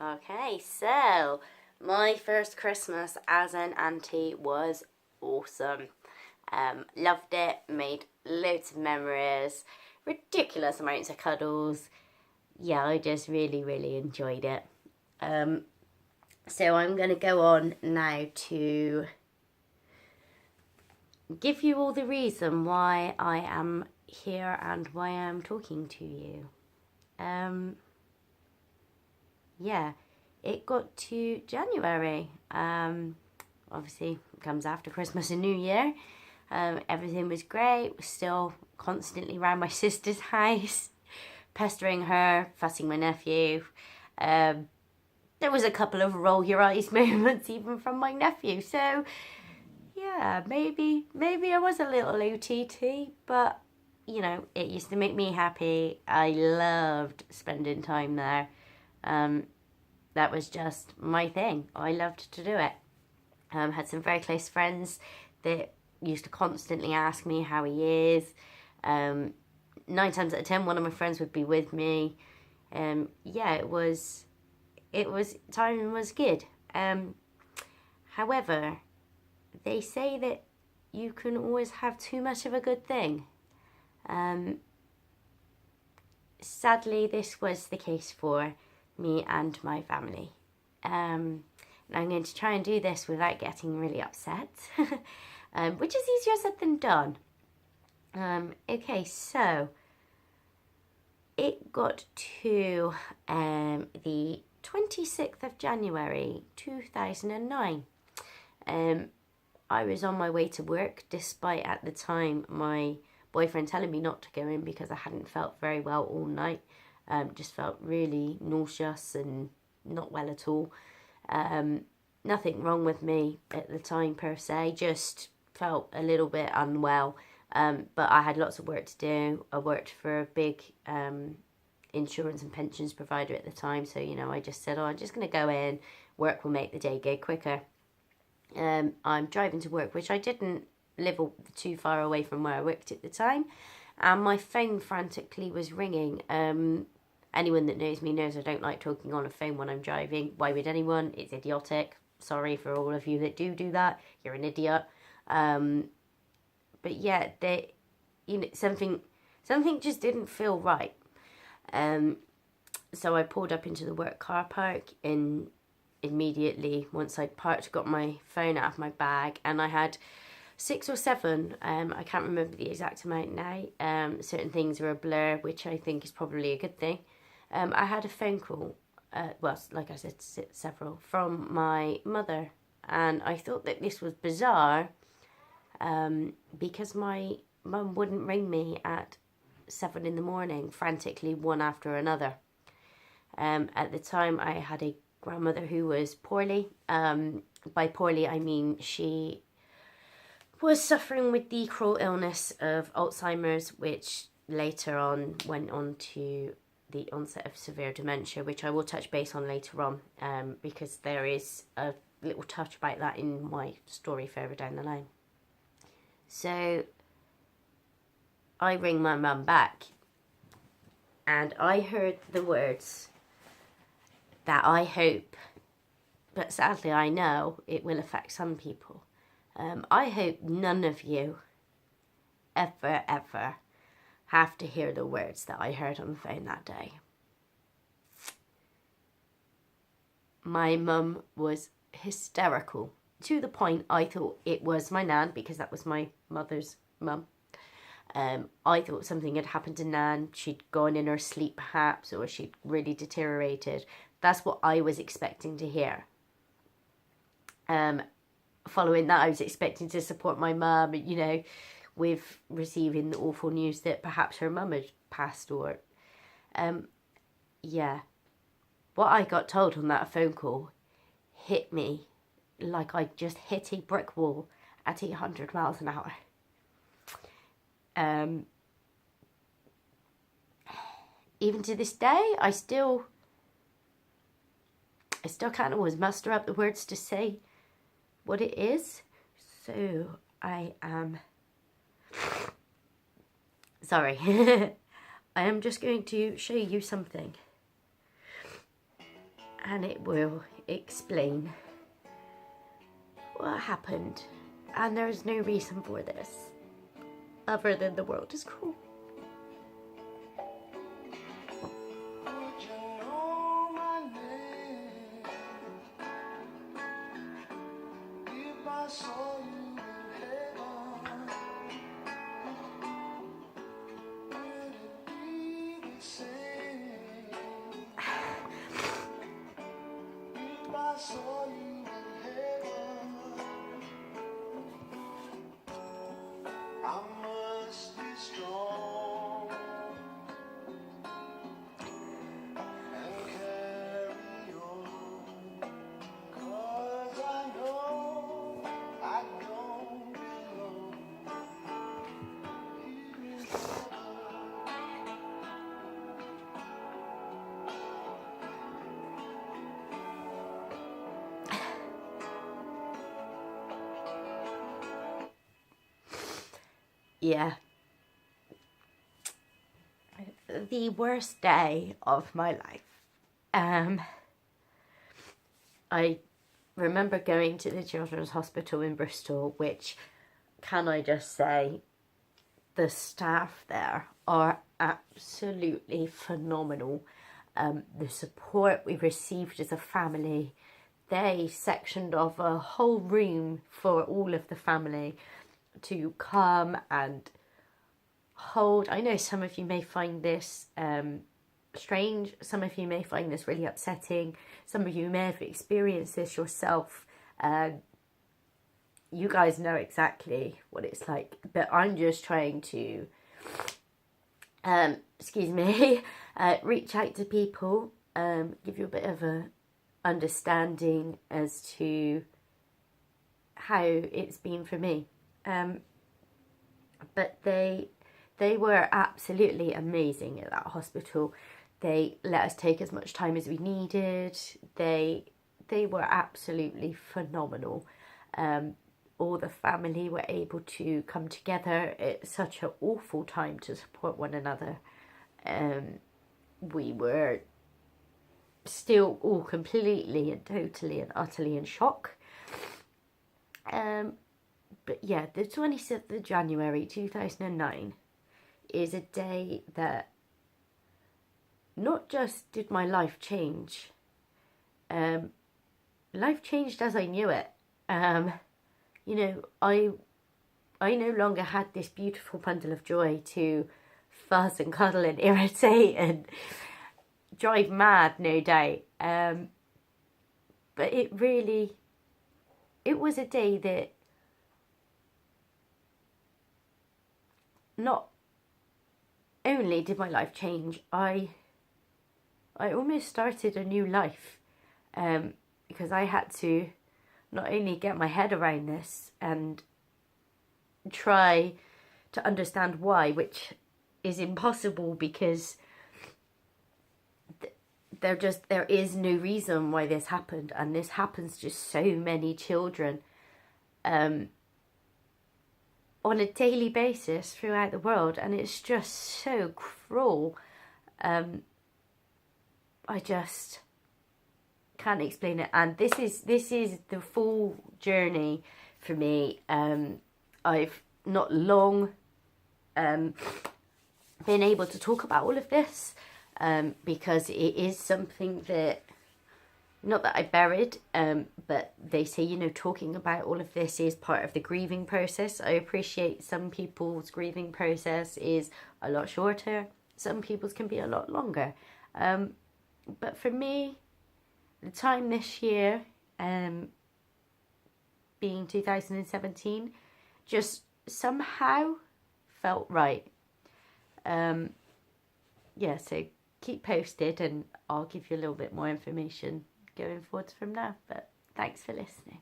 Okay, so my first Christmas as an auntie was awesome. Loved it, made loads of memories, ridiculous amounts of cuddles. Yeah, I just really, really enjoyed it. Um, so I'm going to go on now to give you all the reason why I am here and why I'm talking to you. Yeah, it got to January. Obviously, it comes after Christmas and New Year. Everything was great. Was still constantly around my sister's house, pestering her, fussing my nephew. There was a couple of roll your eyes moments even from my nephew. So yeah, maybe I was a little OTT, but you know, it used to make me happy. I loved spending time there. That was just my thing. I loved to do it. Had some very close friends that used to constantly ask me how he is. 9 times out of 10, one of my friends would be with me. Yeah, time was good. However, they say that you can always have too much of a good thing. Sadly, this was the case for me and my family. And I'm going to try and do this without getting really upset, which is easier said than done. Okay, so it got to the 26th of January 2009. I was on my way to work, despite at the time my boyfriend telling me not to go in because I hadn't felt very well all night. Just felt really nauseous and not well at all. Nothing wrong with me at the time per se, just felt a little bit unwell. But I had lots of work to do. I worked for a big insurance and pensions provider at the time, so you know, I just said, I'm just going to go in, work will make the day go quicker. I'm driving to work, which I didn't live too far away from where I worked at the time, and my phone frantically was ringing. Anyone that knows me knows I don't like talking on a phone when I'm driving. Why would anyone? It's idiotic. Sorry for all of you that do that. You're an idiot. But yeah, something just didn't feel right. So I pulled up into the work car park, and immediately once I'd parked, got my phone out of my bag, and I had 6 or 7, I can't remember the exact amount now. Certain things are a blur, which I think is probably a good thing. I had a phone call, well, like I said, several, from my mother, and I thought that this was bizarre, because my mum wouldn't ring me at 7 in the morning, frantically, one after another. At the time, I had a grandmother who was poorly. By poorly, I mean she was suffering with the cruel illness of Alzheimer's, which later on went on to the onset of severe dementia, which I will touch base on later on, because there is a little touch about that in my story further down the line. So I ring my mum back, and I heard the words that I hope, but sadly I know it will affect some people. I hope none of you ever have to hear the words that I heard on the phone that day. My mum was hysterical, to the point I thought it was my nan, because that was my mother's mum. I thought something had happened to Nan. She'd gone in her sleep perhaps, or she'd really deteriorated. That's what I was expecting to hear. Following that, I was expecting to support my mum, you know, with receiving the awful news that perhaps her mum had passed, or yeah. What I got told on that phone call hit me like I just hit a brick wall at 100 miles an hour. Even to this day, I still can't always muster up the words to say what it is. So I am sorry. I am just going to show you something. and it will explain what happened. And there's no reason for this other than the world is cruel. Yeah. The worst day of my life. I remember going to the Children's Hospital in Bristol, which, can I just say, the staff there are absolutely phenomenal. The support we received as a family, they sectioned off a whole room for all of the family to come and hold. I know some of you may find this strange, some of you may find this really upsetting, some of you may have experienced this yourself. You guys know exactly what it's like, but I'm just trying to reach out to people, give you a bit of a understanding as to how it's been for me. But they were absolutely amazing at that hospital. They let us take as much time as we needed. They were absolutely phenomenal. All the family were able to come together. It's such an awful time to support one another. We were still all completely and totally and utterly in shock. But yeah, the 27th of January 2009 is a day that not just did my life change, life changed as I knew it. You know, I no longer had this beautiful bundle of joy to fuss and cuddle and irritate and drive mad, no doubt. But it was a day that not only did my life change, I almost started a new life, because I had to not only get my head around this and try to understand why, which is impossible because there is no reason why this happened, and this happens to so many children on a daily basis throughout the world, and it's just so cruel. I just can't explain it, and this is the full journey for me. I've not long been able to talk about all of this, because it is something that, not that I buried, but they say, you know, talking about all of this is part of the grieving process. I appreciate some people's grieving process is a lot shorter. Some people's can be a lot longer. But for me, the time this year, being 2017, just somehow felt right. Yeah, so keep posted and I'll give you a little bit more information going forward from now. But thanks for listening.